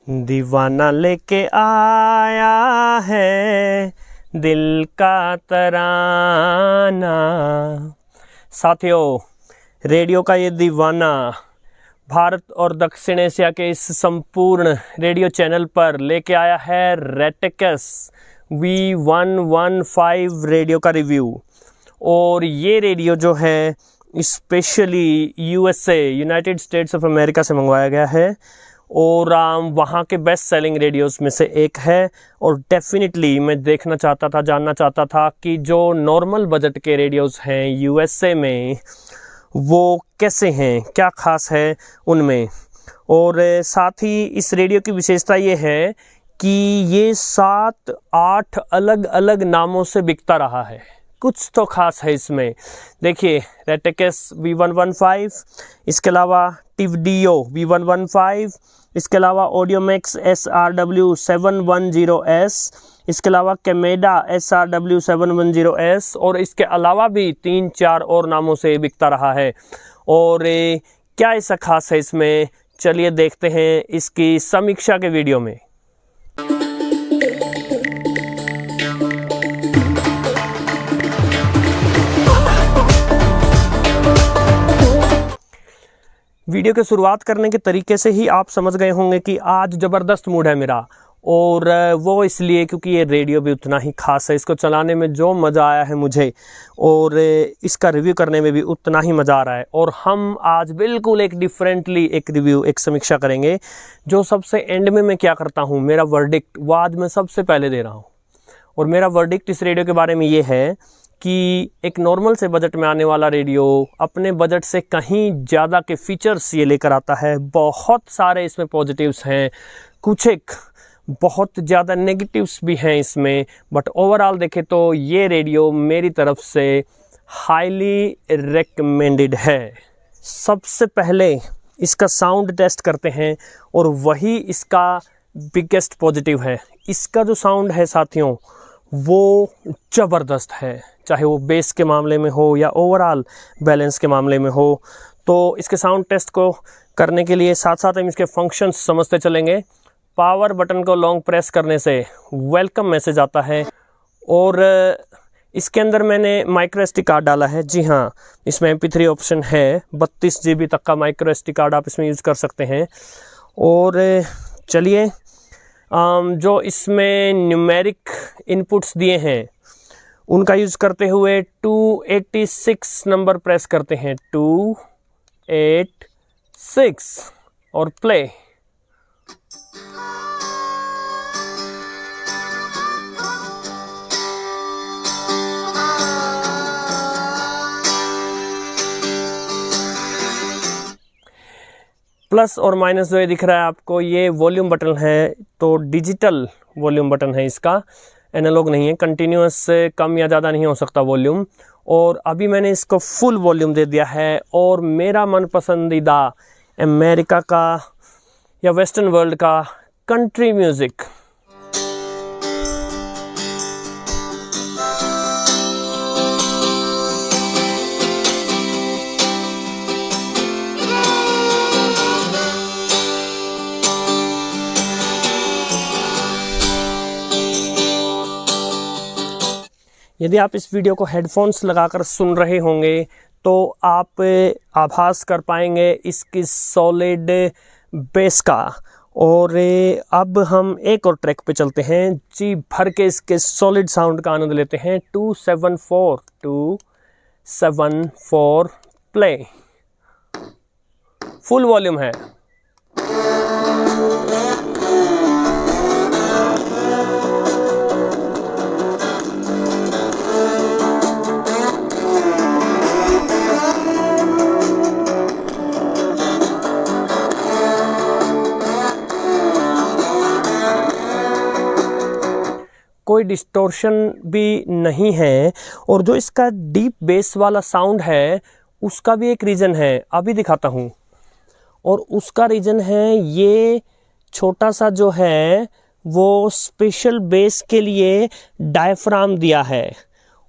दीवाना लेके आया है दिल का तराना। साथियों, रेडियो का ये दीवाना भारत और दक्षिण एशिया के इस संपूर्ण रेडियो चैनल पर लेके आया है रेटिकस V115 रेडियो का रिव्यू। और ये रेडियो जो है specially USA United states of America से मंगवाया गया है और वहाँ के बेस्ट सेलिंग रेडियोज़ में से एक है। और डेफिनेटली मैं देखना चाहता था, जानना चाहता था कि जो नॉर्मल बजट के रेडियोज़ हैं USA में वो कैसे हैं, क्या ख़ास है उनमें। और साथ ही इस रेडियो की विशेषता ये है कि ये 7-8 अलग अलग नामों से बिकता रहा है। कुछ तो ख़ास है इसमें। देखिए, रेटिकस V115, इसके अलावा टिवडियो V115, इसके अलावा ऑडियोमैक्स SRW710S, इसके अलावा कैमेडा SRW710S और इसके अलावा भी 3-4 और नामों से बिकता रहा है। और क्या ऐसा खास है इसमें, चलिए देखते हैं इसकी समीक्षा के वीडियो में। वीडियो की शुरुआत करने के तरीके से ही आप समझ गए होंगे कि आज ज़बरदस्त मूड है मेरा। और वो इसलिए क्योंकि ये रेडियो भी उतना ही ख़ास है। इसको चलाने में जो मज़ा आया है मुझे, और इसका रिव्यू करने में भी उतना ही मज़ा आ रहा है। और हम आज बिल्कुल एक डिफरेंटली एक रिव्यू, एक समीक्षा करेंगे। जो सबसे एंड में मैं क्या करता हूँ, मेरा वर्डिक्ट वो आज मैं सबसे पहले दे रहा हूँ। और मेरा वर्डिक्ट इस रेडियो के बारे में ये है कि एक नॉर्मल से बजट में आने वाला रेडियो अपने बजट से कहीं ज़्यादा के फीचर्स ये लेकर आता है। बहुत सारे इसमें पॉजिटिव्स हैं, कुछ एक बहुत ज़्यादा नेगेटिव्स भी हैं इसमें। बट ओवरऑल देखें तो ये रेडियो मेरी तरफ से हाईली रिकमेंडेड है। सबसे पहले इसका साउंड टेस्ट करते हैं और वही इसका बिगेस्ट पॉजिटिव है। इसका जो साउंड है साथियों वो ज़बरदस्त है, चाहे वो बेस के मामले में हो या ओवरऑल बैलेंस के मामले में हो। तो इसके साउंड टेस्ट को करने के लिए साथ साथ हम इसके फंक्शंस समझते चलेंगे। पावर बटन को लॉन्ग प्रेस करने से वेलकम मैसेज आता है। और इसके अंदर मैंने माइक्रो SD कार्ड डाला है। जी हाँ, इसमें MP3 ऑप्शन है। 32 GB तक का माइक्रो SD कार्ड आप इसमें यूज़ कर सकते हैं। और चलिए, जो इसमें न्यूमेरिक इनपुट्स दिए हैं उनका यूज़ करते हुए 286 नंबर प्रेस करते हैं। 286 और प्ले। प्लस और माइनस जो ये दिख रहा है आपको, ये वॉल्यूम बटन है। तो डिजिटल वॉल्यूम बटन है इसका, एनालॉग नहीं है। कंटिन्यूअस से कम या ज़्यादा नहीं हो सकता वॉल्यूम। और अभी मैंने इसको फुल वॉल्यूम दे दिया है। और मेरा मन पसंदीदा अमेरिका का या वेस्टर्न वर्ल्ड का कंट्री म्यूज़िक। यदि आप इस वीडियो को हेडफोन्स लगाकर सुन रहे होंगे तो आप आभास कर पाएंगे इसकी सॉलिड बेस का। और अब हम एक और ट्रैक पे चलते हैं, जी भर के इसके सॉलिड साउंड का आनंद लेते हैं। 274 प्ले। फुल वॉल्यूम है। कोई डिस्टॉर्शन भी नहीं है। और जो इसका डीप बेस वाला साउंड है उसका भी एक रीज़न है, अभी दिखाता हूँ। और उसका रीज़न है ये छोटा सा जो है वो स्पेशल बेस के लिए डायफ्राम दिया है।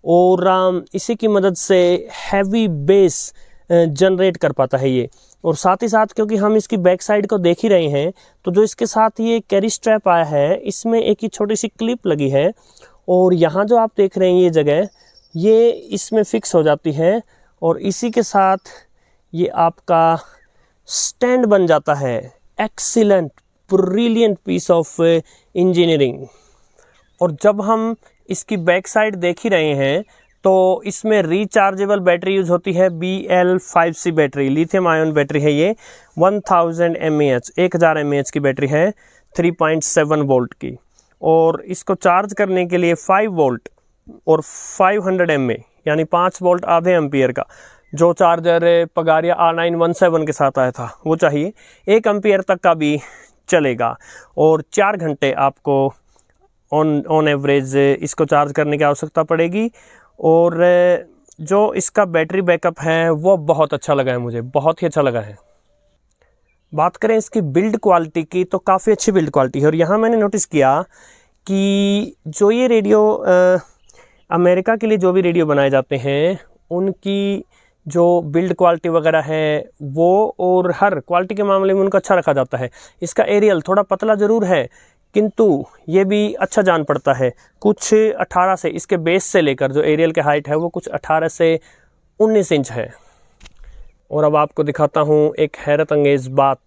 और इसी की मदद से हैवी बेस जनरेट कर पाता है ये। और साथ ही साथ क्योंकि हम इसकी बैक साइड को देख ही रहे हैं, तो जो इसके साथ ये कैरी स्ट्रैप आया है, इसमें एक ही छोटी सी क्लिप लगी है और यहाँ जो आप देख रहे हैं ये जगह, ये इसमें फिक्स हो जाती है और इसी के साथ ये आपका स्टैंड बन जाता है। Excellent, brilliant piece of engineering. और जब हम इसकी बैक साइड देख ही रहे हैं तो इसमें रिचार्जेबल बैटरी यूज होती है, BL5C battery, lithium ion battery है ये, 1000 mAh, 1000 mAh की बैटरी है, 3.7 वोल्ट की। और इसको चार्ज करने के लिए 5 वोल्ट और 500 mAh यानी 5 वोल्ट आधे एम्पियर का जो चार्जर पगारिया R917 के साथ आया था वो चाहिए। 1 एम्पियर तक का भी चलेगा और 4 घंटे आपको ऑन एवरेज इसको चार्ज करने की आवश्यकता पड़ेगी। और जो इसका बैटरी बैकअप है वो बहुत अच्छा लगा है, मुझे बहुत ही अच्छा लगा है। बात करें इसकी बिल्ड क्वालिटी की तो काफ़ी अच्छी बिल्ड क्वालिटी है। और यहाँ मैंने नोटिस किया कि जो ये रेडियो अमेरिका के लिए जो भी रेडियो बनाए जाते हैं उनकी जो बिल्ड क्वालिटी वगैरह है वो और हर क्वालिटी के मामले में उनका अच्छा रखा जाता है। इसका एरियल थोड़ा पतला ज़रूर है किंतु ये भी अच्छा जान पड़ता है। कुछ 18 से, इसके बेस से लेकर जो एरियल के हाइट है वो कुछ 18 से 19 इंच है। और अब आपको दिखाता हूँ एक हैरत अंगेज़ बात,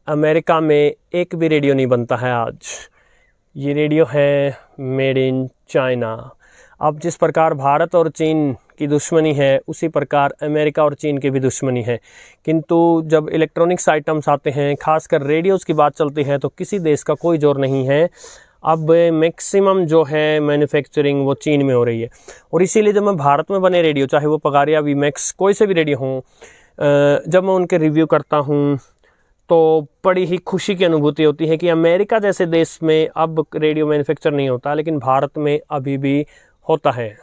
अमेरिका में एक भी रेडियो नहीं बनता है आज। ये रेडियो है मेड इन चाइना। अब जिस प्रकार भारत और चीन की दुश्मनी है उसी प्रकार अमेरिका और चीन की भी दुश्मनी है। किंतु जब इलेक्ट्रॉनिक्स आइटम्स आते हैं, खासकर रेडियोज़ की बात चलती है, तो किसी देश का कोई जोर नहीं है। अब मैक्सिमम जो है मैन्युफैक्चरिंग वो चीन में हो रही है। और इसीलिए जब मैं भारत में बने रेडियो, चाहे वो पगारिया, वीमैक्स, कोई से भी रेडियो हों, जब मैं उनके रिव्यू करता हूँ तो बड़ी ही खुशी की अनुभूति होती है कि अमेरिका जैसे देश में अब रेडियो मैन्युफैक्चर नहीं होता, लेकिन भारत में अभी भी होता है।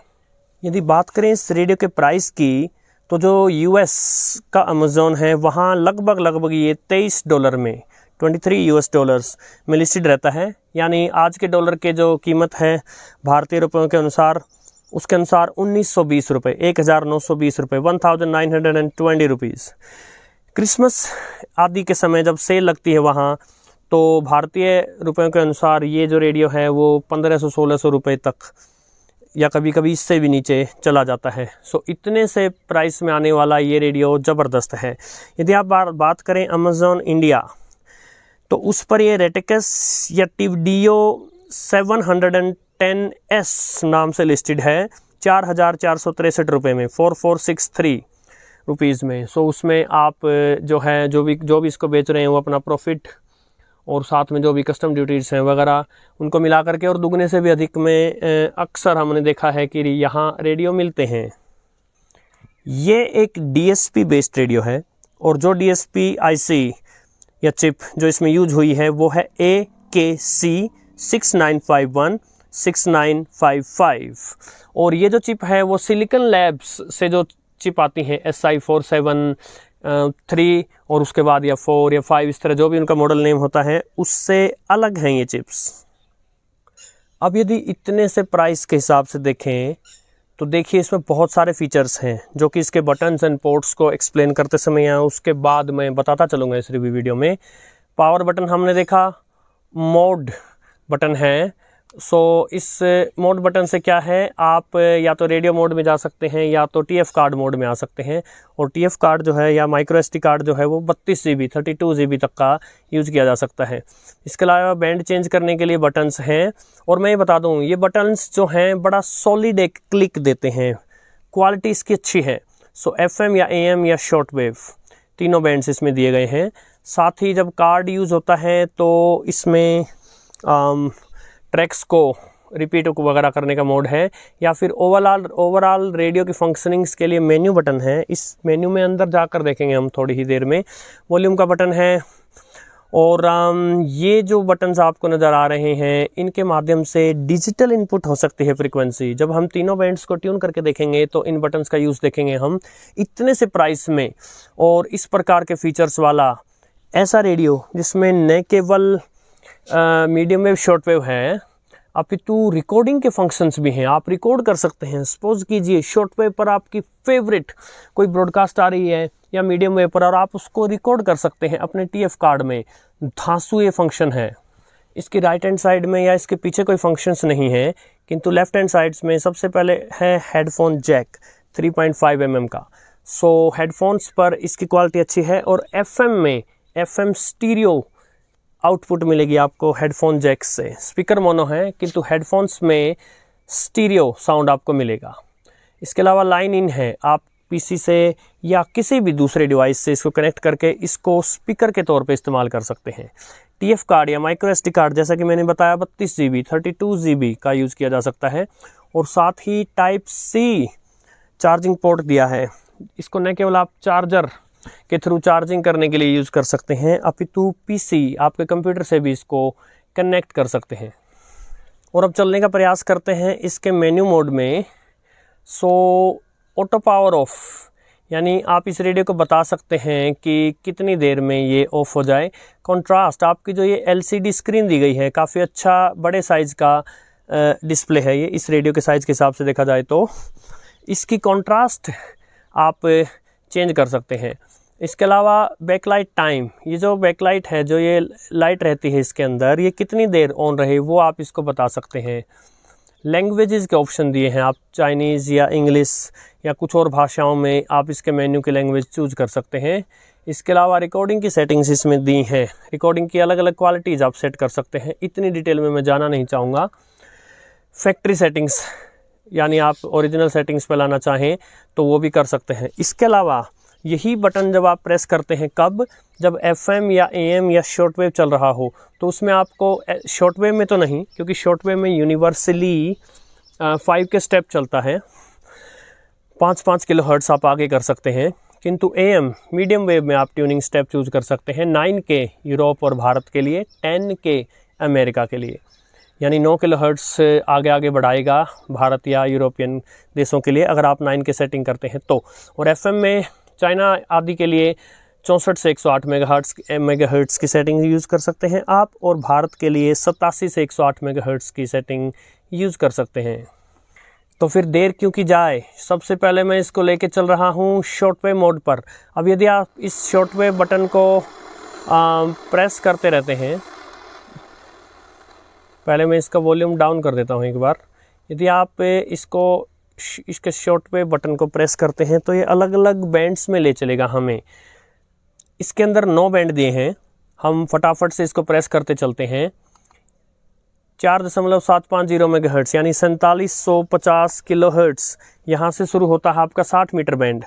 यदि बात करें इस रेडियो के प्राइस की तो जो US का अमेज़ॉन है वहाँ लगभग ये $23 में, $23 में लिस्टेड रहता है। यानी आज के डॉलर के जो कीमत है भारतीय रुपयों के अनुसार, उसके अनुसार 1920 रुपये, 1920 रुपये, 1920 रुपीज़। क्रिसमस आदि के समय जब सेल लगती है वहाँ तो भारतीय रुपयों के अनुसार ये जो रेडियो है वो 1500-1600 रुपये तक या कभी कभी इससे भी नीचे चला जाता है। सो इतने से प्राइस में आने वाला ये रेडियो ज़बरदस्त है। यदि आप बात करें अमेज़ॉन इंडिया तो उस पर ये रेटिकस या टिवडियो 710S नाम से लिस्टेड है, 4463 रुपये में, 4463 रुपीज़ में। सो उसमें आप जो है जो भी इसको बेच रहे हैं वो अपना प्रॉफिट और साथ में जो भी कस्टम ड्यूटीज़ हैं वगैरह उनको मिला करके और दुगने से भी अधिक में अक्सर हमने देखा है कि यहाँ रेडियो मिलते हैं। ये एक DSP बेस्ड रेडियो है और जो DSP IC या चिप जो इसमें यूज हुई है वो है AKC 6951-6955। और ये जो चिप है वो सिलिकॉन लैब्स से जो चिप आती हैं SI47-3 और उसके बाद या 4 या 5 इस तरह जो भी उनका मॉडल नेम होता है उससे अलग हैं ये चिप्स। अब यदि इतने से प्राइस के हिसाब से देखें तो देखिए इसमें बहुत सारे फीचर्स हैं जो कि इसके बटन्स एंड पोर्ट्स को एक्सप्लेन करते समय या उसके बाद मैं बताता चलूँगा इस रिव्यू वीडियो में। पावर बटन हमने देखा, मोड बटन है। सो इस मोड बटन से क्या है, आप या तो रेडियो मोड में जा सकते हैं या तो TF कार्ड मोड में आ सकते हैं। और TF कार्ड जो है या माइक्रो SD कार्ड जो है वो 32 GB 32 GB तक का यूज़ किया जा सकता है। इसके अलावा बैंड चेंज करने के लिए बटन्स हैं। और मैं ये बता दूं ये बटन्स जो हैं बड़ा सॉलिड एक क्लिक देते हैं, क्वालिटी इसकी अच्छी है। सो FM या AM या शॉर्ट वेव तीनों बैंड्स इसमें दिए गए हैं। साथ ही जब कार्ड यूज़ होता है तो इसमें ट्रैक्स को रिपीट वगैरह करने का मोड है या फिर ओवरऑल रेडियो की फंक्शनिंग्स के लिए मेन्यू बटन है। इस मेन्यू में अंदर जाकर देखेंगे हम थोड़ी ही देर में। वॉल्यूम का बटन है और ये जो बटन्स आपको नज़र आ रहे हैं इनके माध्यम से डिजिटल इनपुट हो सकती है फ्रीक्वेंसी। जब हम तीनों बैंड्स को ट्यून करके देखेंगे तो इन बटन्स का यूज़ देखेंगे हम। इतने से प्राइस में और इस प्रकार के फीचर्स वाला ऐसा रेडियो जिसमें न केवल मीडियम वेव शॉर्ट वेव है अपितु रिकॉर्डिंग के फंक्शंस भी हैं। आप रिकॉर्ड कर सकते हैं। सपोज कीजिए शॉर्ट वेव पर आपकी फेवरेट कोई ब्रॉडकास्ट आ रही है या मीडियम वेव पर, और आप उसको रिकॉर्ड कर सकते हैं अपने TF कार्ड में। धांसू ये फंक्शन है। इसकी राइट हैंड साइड में या इसके पीछे कोई फंक्शंस नहीं है, किंतु लेफ्ट हैंड साइड्स में सबसे पहले है हेडफोन जैक 3.5 mm का। सो हेडफोन्स पर इसकी क्वालिटी अच्छी है। और FM में FM स्टीरियो आउटपुट मिलेगी आपको हेडफोन जैक से। स्पीकर मोनो है, किंतु हेडफोन्स में स्टीरियो साउंड आपको मिलेगा। इसके अलावा लाइन इन है, आप PC से या किसी भी दूसरे डिवाइस से इसको कनेक्ट करके इसको स्पीकर के तौर पे इस्तेमाल कर सकते हैं। TF कार्ड या माइक्रो SD कार्ड, जैसा कि मैंने बताया, 32 GB 32 GB का यूज़ किया जा सकता है। और साथ ही Type-C चार्जिंग पोर्ट दिया है। इसको न केवल आप चार्जर के थ्रू चार्जिंग करने के लिए यूज़ कर सकते हैं, अपितु PC आपके कंप्यूटर से भी इसको कनेक्ट कर सकते हैं। और अब चलने का प्रयास करते हैं इसके मेन्यू मोड में। सो ऑटो पावर ऑफ, यानी आप इस रेडियो को बता सकते हैं कि कितनी देर में ये ऑफ हो जाए। कॉन्ट्रास्ट, आपकी जो ये LCD स्क्रीन दी गई है, काफ़ी अच्छा बड़े साइज़ का डिस्प्ले है ये, इस रेडियो के साइज़ के हिसाब से देखा जाए तो। इसकी कॉन्ट्रास्ट आप चेंज कर सकते हैं। इसके अलावा बैकलाइट टाइम, ये जो बैकलाइट है, जो ये लाइट रहती है इसके अंदर, ये कितनी देर ऑन रहे वो आप इसको बता सकते हैं। लैंग्वेजेस के ऑप्शन दिए हैं, आप चाइनीज़ या इंग्लिश या कुछ और भाषाओं में आप इसके मेन्यू की लैंग्वेज चूज कर सकते हैं। इसके अलावा रिकॉर्डिंग की सेटिंग्स इसमें दी हैं, रिकॉर्डिंग की अलग अलग क्वालिटीज़ आप सेट कर सकते हैं। इतनी डिटेल में मैं जाना नहीं चाहूँगा। फैक्ट्री सेटिंग्स, यानी आप ओरिजिनल सेटिंग्स पे लाना चाहें तो वो भी कर सकते हैं। इसके अलावा यही बटन जब आप प्रेस करते हैं, कब, जब FM या AM या शॉर्टवेव चल रहा हो, तो उसमें आपको शॉर्टवेव में तो नहीं, क्योंकि शॉर्टवेव में यूनिवर्सली 5 के स्टेप चलता है, 5-5 किलोहर्ट्ज़ आप आगे कर सकते हैं। किंतु AM मीडियम वेव में आप ट्यूनिंग स्टेप चूज कर सकते हैं। 9K यूरोप और भारत के लिए, 10K अमेरिका के लिए, यानी 9 किलोहर्ट्ज़ आगे आगे बढ़ाएगा भारत या यूरोपियन देशों के लिए अगर आप 9 के सेटिंग करते हैं तो। और FM में चाइना आदि के लिए 64 से 108 मेगाहर्ट्ज़ की सेटिंग यूज़ कर सकते हैं आप, और भारत के लिए 87 से 108 मेगाहर्ट्ज़ की सेटिंग यूज़ कर सकते हैं। तो फिर देर क्यों की जाए, सबसे पहले मैं इसको लेके चल रहा हूँ शॉर्टवेव मोड पर। अब यदि आप इस शॉर्टवेव बटन को प्रेस करते रहते हैं, पहले मैं इसका वॉल्यूम डाउन कर देता हूँ एक बार। यदि आप इसके शॉर्टवेव बटन को प्रेस करते हैं तो ये अलग अलग बैंड्स में ले चलेगा हमें। इसके अंदर 9 बैंड दिए हैं, हम फटाफट से इसको प्रेस करते चलते हैं। 4.750 मेगाहर्ट्ज़ यानी 4750 किलोहर्ट्ज़ यहाँ से शुरू होता है आपका 60 मीटर बैंड।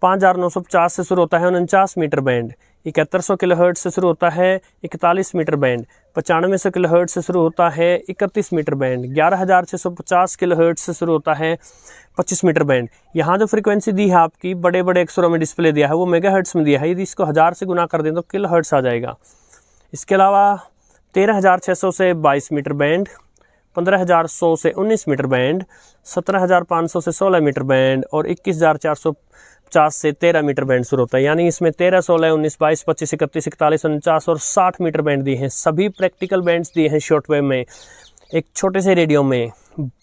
5950 से शुरू होता है 49 मीटर बैंड। 7100 किलोहर्ट्ज़ से शुरू होता है 41 मीटर बैंड। 9500 किलोहर्ट्ज़ से शुरू होता है 31 मीटर बैंड। 11650 किलोहर्ट्ज़ से शुरू होता है 25 मीटर बैंड। यहाँ जो फ्रीक्वेंसी दी है आपकी, बड़े बड़े अक्षरों में डिस्प्ले दिया है, वो मेगाहर्ट्ज़ में दिया है। यदि इसको 1000 से गुना कर दें तो किलोहर्ट्ज़ आ जाएगा। इसके अलावा 13600 से 22 मीटर बैंड, 15100 से 19 मीटर बैंड, 17500 से 16 मीटर बैंड और 21450 से 13 मीटर बैंड शुरू होता है। यानी इसमें 13, 16, 19, 22, 25, 31, 41, 49 और 60 मीटर बैंड दिए हैं। सभी प्रैक्टिकल बैंड्स दिए हैं शॉर्टवेव में, एक छोटे से रेडियो में।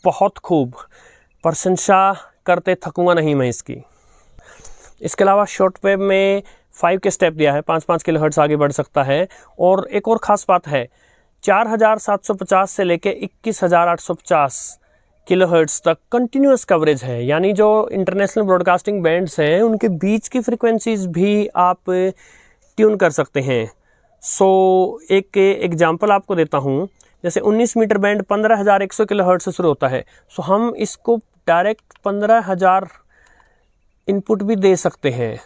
बहुत खूब, प्रशंसा करते थकूंगा नहीं मैं इसकी। इसके अलावा शॉर्टवेव में 5 के स्टेप दिया है, 5-5 किलोहर्ट्ज़ आगे बढ़ सकता है। और एक और ख़ास बात है, 4750 से लेके 21850 किलोहर्ट्ज़ तक कंटिन्यूस कवरेज है। यानी जो इंटरनेशनल ब्रॉडकास्टिंग बैंड्स हैं उनके बीच की फ्रीक्वेंसीज भी आप ट्यून कर सकते हैं। सो एक एग्जांपल आपको देता हूँ, जैसे 19 मीटर बैंड 15100 किलोहर्ट्ज़ से शुरू होता है। सो हम इसको डायरेक्ट 15000 इनपुट भी दे सकते हैं।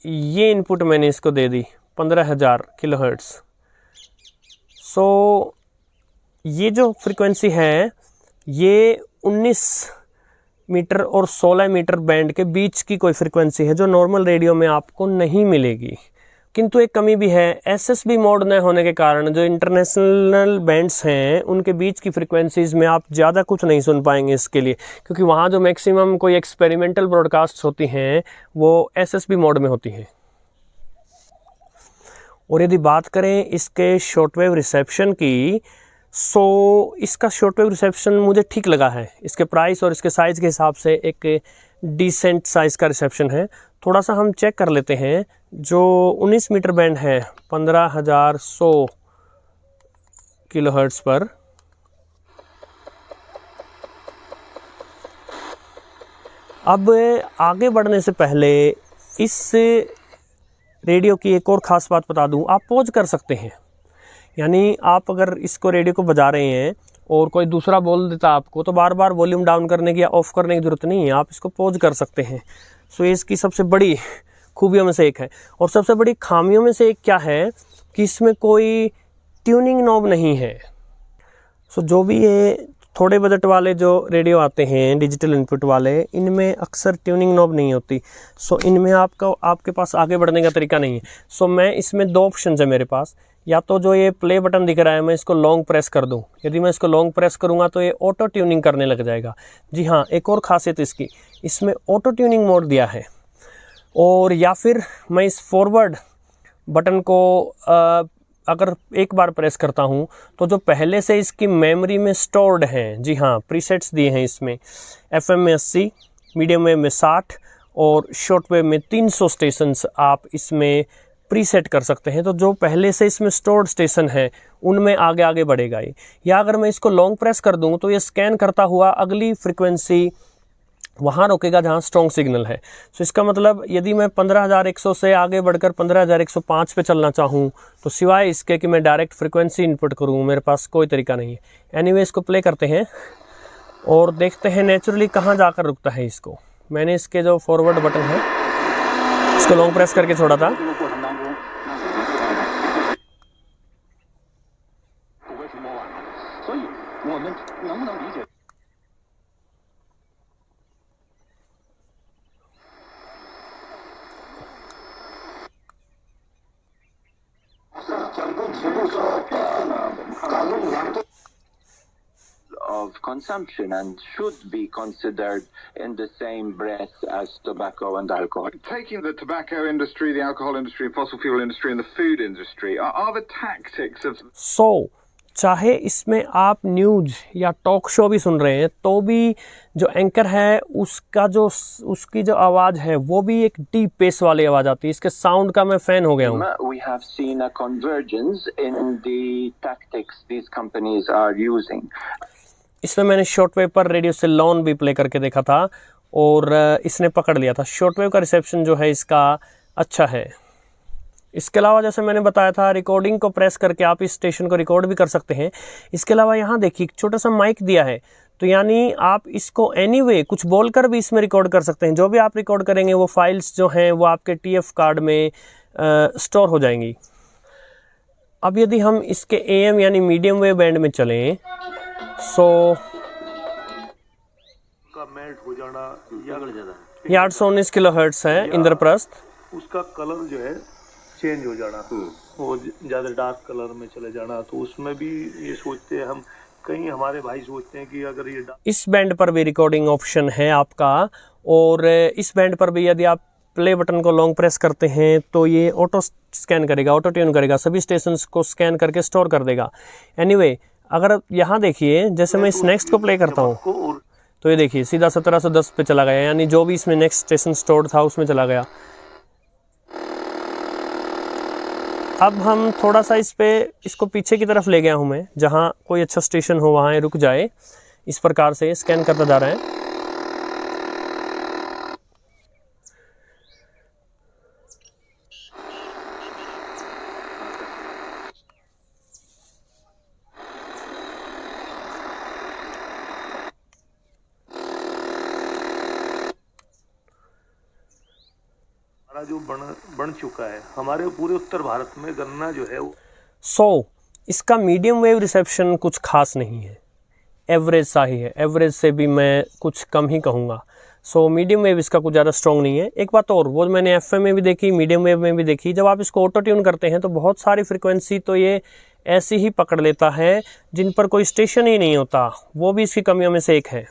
ये इनपुट मैंने इसको दे दी 15000 किलोहर्ट्ज़। सो ये जो फ्रीक्वेंसी है ये 19 मीटर और 16 मीटर बैंड के बीच की कोई फ्रीक्वेंसी है जो नॉर्मल रेडियो में आपको नहीं मिलेगी। किंतु एक कमी भी है, SSB मोड न होने के कारण जो इंटरनेशनल बैंड्स हैं उनके बीच की फ्रीक्वेंसीज़ में आप ज़्यादा कुछ नहीं सुन पाएंगे इसके लिए, क्योंकि वहाँ जो मैक्सिमम कोई एक्सपेरिमेंटल ब्रॉडकास्ट होती हैं वो SSB मोड में होती हैं। और यदि बात करें इसके शॉर्टवेव रिसेप्शन की, सो इसका शॉर्टवेव रिसेप्शन मुझे ठीक लगा है। इसके प्राइस और इसके साइज़ के हिसाब से एक डिसेंट साइज़ का रिसेप्शन है। थोड़ा सा हम चेक कर लेते हैं। जो 19 मीटर बैंड है 15,100 किलोहर्ट्ज़ पर, अब आगे बढ़ने से पहले इस रेडियो की एक और ख़ास बात बता दूं, आप पॉज कर सकते हैं। यानी आप अगर इसको रेडियो को बजा रहे हैं और कोई दूसरा बोल देता आपको, तो बार बार वॉल्यूम डाउन करने की या ऑफ़ करने की ज़रूरत नहीं है, आप इसको पॉज कर सकते हैं। सो ये इसकी सबसे बड़ी खूबियों में से एक है। और सबसे बड़ी खामियों में से एक क्या है कि इसमें कोई ट्यूनिंग नॉब नहीं है। सो जो भी ये थोड़े बजट वाले जो रेडियो आते हैं डिजिटल इनपुट वाले, इनमें अक्सर ट्यूनिंग नॉब नहीं होती। सो इनमें आपके पास आगे बढ़ने का तरीका नहीं है। सो मैं इसमें दो ऑप्शन है मेरे पास। या तो जो ये प्ले बटन दिख रहा है, मैं इसको लॉन्ग प्रेस कर दूं। यदि मैं इसको लॉन्ग प्रेस करूंगा तो ये ऑटो ट्यूनिंग करने लग जाएगा। जी हाँ, एक और ख़ासियत इसकी, इसमें ऑटो ट्यूनिंग मोड दिया है। और या फिर मैं इस फॉरवर्ड बटन को अगर एक बार प्रेस करता हूं तो जो पहले से इसकी मेमोरी में स्टोर्ड हैं, जी हाँ, प्रीसेट्स दिए हैं इसमें। FM में 80, मीडियम वेव में 60 और शॉर्ट वेव में 300 स्टेशंस आप इसमें प्रीसेट कर सकते हैं। तो जो पहले से इसमें स्टोर्ड स्टेशन है उनमें आगे आगे बढ़ेगा ये। या अगर मैं इसको लॉन्ग प्रेस कर दूं तो ये स्कैन करता हुआ अगली फ्रिक्वेंसी वहाँ रोकेगा जहाँ स्ट्रॉन्ग सिग्नल है। सो इसका मतलब यदि मैं 15,100 से आगे बढ़कर 15,105 पे चलना चाहूँ तो सिवाय इसके कि मैं डायरेक्ट फ्रिक्वेंसी इनपुट करूँ, मेरे पास कोई तरीका नहीं है। एनीवे इसको प्ले करते हैं और देखते हैं नेचुरली कहाँ जाकर रुकता है इसको। मैंने इसके जो फॉरवर्ड बटन है इसको लॉन्ग प्रेस करके छोड़ा था। Of consumption and should be considered in the same breath as tobacco and alcohol. Taking the tobacco industry, the alcohol industry, fossil fuel industry and the food industry, are the tactics of... So, चाहे इसमें आप news या talk show भी सुन रहे हैं तो भी जो एंकर है उसकी जो आवाज़ है वो भी एक डीप बेस वाली आवाज़ आती है। इसके साउंड का मैं फ़ैन हो गया हूँ। We have seen a convergence in the tactics these companies are using. इसमें मैंने शॉर्ट वेव पर रेडियो से लॉन भी प्ले करके देखा था और इसने पकड़ लिया था। शॉर्ट वेव का रिसेप्शन जो है इसका अच्छा है। इसके अलावा जैसे मैंने बताया था, रिकॉर्डिंग को प्रेस करके आप इस स्टेशन को रिकॉर्ड भी कर सकते हैं। इसके अलावा यहाँ देखिए छोटा सा माइक दिया है, तो यानी आप इसको एनीवे कुछ बोलकर भी इसमें रिकॉर्ड कर सकते हैं। जो भी आप रिकॉर्ड करेंगे वो फाइल्स जो हैं वो आपके TF कार्ड में स्टोर हो जाएंगी। अब यदि हम इसके AM यानी मीडियम वेव बैंड में चलें सो का मेल्ट हो जाना ये 819 किलोहर्ट्ज़ है इंद्रप्रस्थ। उसका कलर जो है चेंज हो जाना, वो ज़्यादा डार्क कलर में चले जाना, तो उसमें भी ये सोचते हैं हम, कहीं हमारे भाई सोचते हैं कि अगर ये इस बैंड पर भी रिकॉर्डिंग ऑप्शन है आपका। और इस बैंड पर भी यदि आप प्ले बटन को लॉन्ग प्रेस करते हैं तो ये ऑटो स्कैन करेगा, ऑटो ट्यून करेगा, सभी स्टेशंस को स्कैन करके स्टोर कर देगा। एनीवे अगर यहाँ देखिए जैसे मैं इस नेक्स्ट को प्ले करता हूँ तो ये देखिए सीधा 1710 पे चला गया, यानी जो भी इसमें नेक्स्ट स्टेशन स्टोर था उसमें चला गया। अब हम थोड़ा सा इसको पीछे की तरफ ले गया हूँ मैं, जहाँ कोई अच्छा स्टेशन हो वहाँ रुक जाए। इस प्रकार से स्कैन करता जा रहा है। जो बन चुका है हमारे पूरे उत्तर भारत में गन्ना जो है वो इसका मीडियम वेव रिसेप्शन कुछ खास नहीं है, एवरेज सा ही है। एवरेज से भी मैं कुछ कम ही कहूँगा। मीडियम वेव इसका कुछ ज़्यादा स्ट्रॉन्ग नहीं है। एक बात और, वो मैंने FM में भी देखी, मीडियम वेव में भी देखी, जब आप इसको ऑटो ट्यून करते हैं तो बहुत सारी फ्रिक्वेंसी तो ये ऐसी ही पकड़ लेता है जिन पर कोई स्टेशन ही नहीं होता। वो भी इसकी कमियों में से एक है।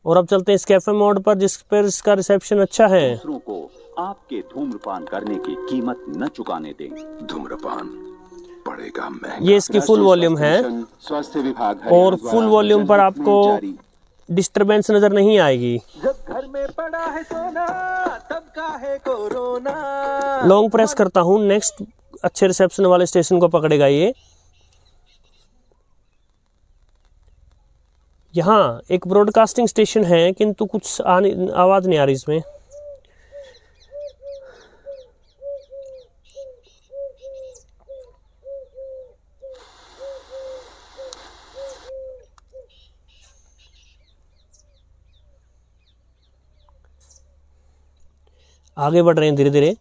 और अब चलते हैं इसके FM मोड पर, जिस पर इसका रिसेप्शन अच्छा है। दूसरों को आपके धूम्रपान करने की कीमत न चुकाने दें। धूम्रपान पड़ेगा महंगा। ये इसकी फुल वॉल्यूम है स्वास्थ्य विभाग और फुल वॉल्यूम पर आपको डिस्टरबेंस नजर नहीं आएगी। जब घर में पड़ा है सोना तब लॉन्ग प्रेस करता हूँ, नेक्स्ट अच्छे रिसेप्शन वाले स्टेशन को पकड़ेगा ये। यहाँ एक ब्रॉडकास्टिंग स्टेशन है किंतु कुछ आवाज़ नहीं आ रही इसमें। आगे बढ़ रहे हैं धीरे धीरे।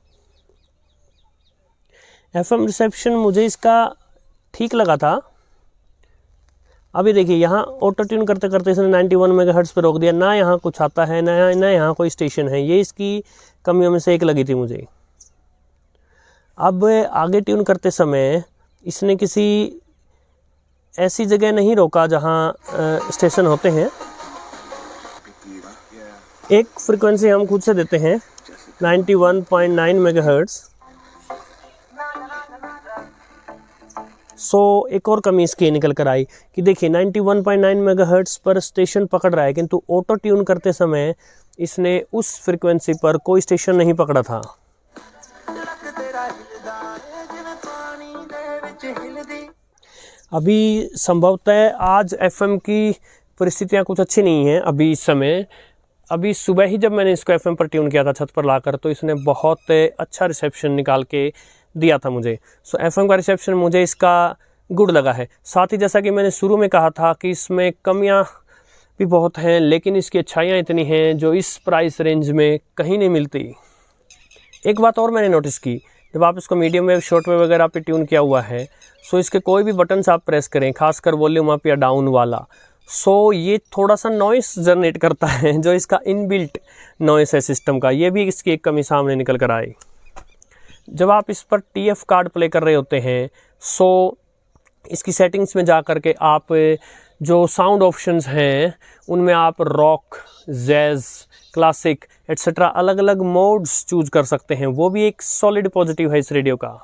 एफएम रिसेप्शन मुझे इसका ठीक लगा था। अभी देखिए यहाँ ऑटो ट्यून करते करते इसने 91 मेगाहर्ट्ज़ पे रोक दिया, ना यहाँ कुछ आता है ना यहाँ कोई स्टेशन है। ये इसकी कमियों में से एक लगी थी मुझे। अब आगे ट्यून करते समय इसने किसी ऐसी जगह नहीं रोका जहाँ स्टेशन होते हैं। एक फ्रीक्वेंसी हम खुद से देते हैं 91.9 मेगाहर्ट्ज़। एक और कमी इसकी निकल कर आई कि देखिए 91.9 मेगाहर्ट्ज़ पर स्टेशन पकड़ रहा है, किंतु ऑटो ट्यून करते समय इसने उस फ्रीक्वेंसी पर कोई स्टेशन नहीं पकड़ा था। अभी संभवतः आज एफएम की परिस्थितियाँ कुछ अच्छी नहीं हैं अभी इस समय। अभी सुबह ही जब मैंने इसको एफएम पर ट्यून किया था छत पर लाकर, तो इसने बहुत अच्छा रिसेप्शन निकाल के दिया था मुझे। एफएम का रिसेप्शन मुझे इसका गुड लगा है। साथ ही जैसा कि मैंने शुरू में कहा था कि इसमें कमियां भी बहुत हैं, लेकिन इसकी अच्छाइयां इतनी हैं जो इस प्राइस रेंज में कहीं नहीं मिलती। एक बात और मैंने नोटिस की, जब आप इसको मीडियम वेव, शॉर्ट वेव वगैरह पे ट्यून किया हुआ है, इसके कोई भी बटन्स आप प्रेस करें, खासकर वॉल्यूम अप या डाउन वाला, ये थोड़ा सा नॉइस जनरेट करता है, जो इसका इनबिल्ट नॉइस है सिस्टम का। ये भी इसकी एक कमी सामने निकल कर आई। जब आप इस पर TF कार्ड प्ले कर रहे होते हैं, इसकी सेटिंग्स में जा कर के आप जो साउंड ऑप्शंस हैं उनमें आप रॉक, जैज़, क्लासिक एट्सेट्रा अलग अलग मोड्स चूज कर सकते हैं। वो भी एक सॉलिड पॉजिटिव है इस रेडियो का।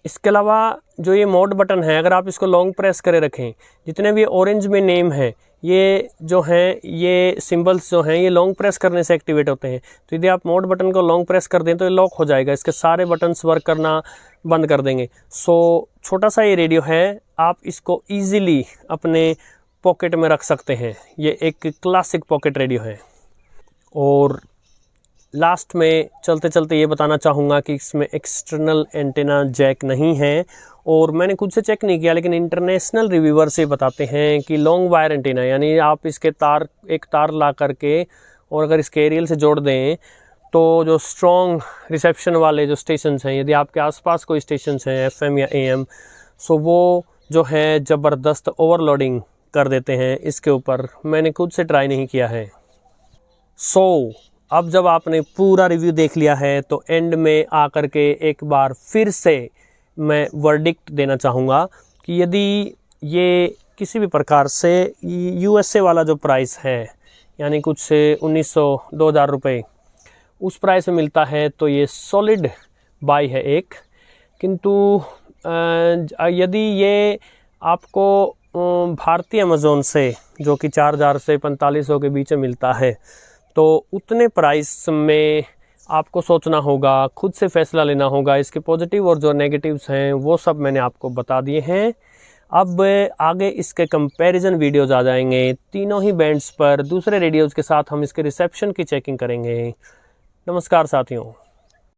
इसके अलावा जो ये मोड बटन है, अगर आप इसको लॉन्ग प्रेस करे रखें, जितने भी ऑरेंज में नेम है, ये जो हैं, ये सिंबल्स जो हैं, ये लॉन्ग प्रेस करने से एक्टिवेट होते हैं। तो यदि आप मोड बटन को लॉन्ग प्रेस कर दें तो ये लॉक हो जाएगा, इसके सारे बटन्स वर्क करना बंद कर देंगे। छोटा सा ये रेडियो है, आप इसको ईजिली अपने पॉकेट में रख सकते हैं। ये एक क्लासिक पॉकेट रेडियो है। और लास्ट में चलते चलते ये बताना चाहूँगा कि इसमें एक्सटर्नल एंटेना जैक नहीं है, और मैंने खुद से चेक नहीं किया, लेकिन इंटरनेशनल रिव्यूअर से बताते हैं कि लॉन्ग वायर एंटेना, यानी आप इसके एक तार ला करके और अगर इसके एरियल से जोड़ दें तो जो स्ट्रॉन्ग रिसेप्शन वाले जो स्टेशंस हैं, यदि आपके आसपास कोई स्टेशंस हैं FM या AM, वो जो है ज़बरदस्त ओवरलोडिंग कर देते हैं इसके ऊपर। मैंने खुद से ट्राई नहीं किया है। अब जब आपने पूरा रिव्यू देख लिया है तो एंड में आकर के एक बार फिर से मैं वर्डिक्ट देना चाहूँगा कि यदि ये किसी भी प्रकार से USA वाला जो प्राइस है, यानी कुछ 1900-2000 रुपये उस प्राइस में मिलता है, तो ये सॉलिड बाय है एक। किंतु यदि ये आपको भारतीय अमेज़ॉन से, जो कि 4000 से 4500 के बीच में मिलता है, तो उतने प्राइस में आपको सोचना होगा, खुद से फैसला लेना होगा। इसके पॉजिटिव और जो नेगेटिव्स हैं वो सब मैंने आपको बता दिए हैं। अब आगे इसके कंपैरिजन वीडियोज़ आ जाएंगे तीनों ही बैंड्स पर। दूसरे रेडियोज़ के साथ हम इसके रिसेप्शन की चेकिंग करेंगे। नमस्कार साथियों।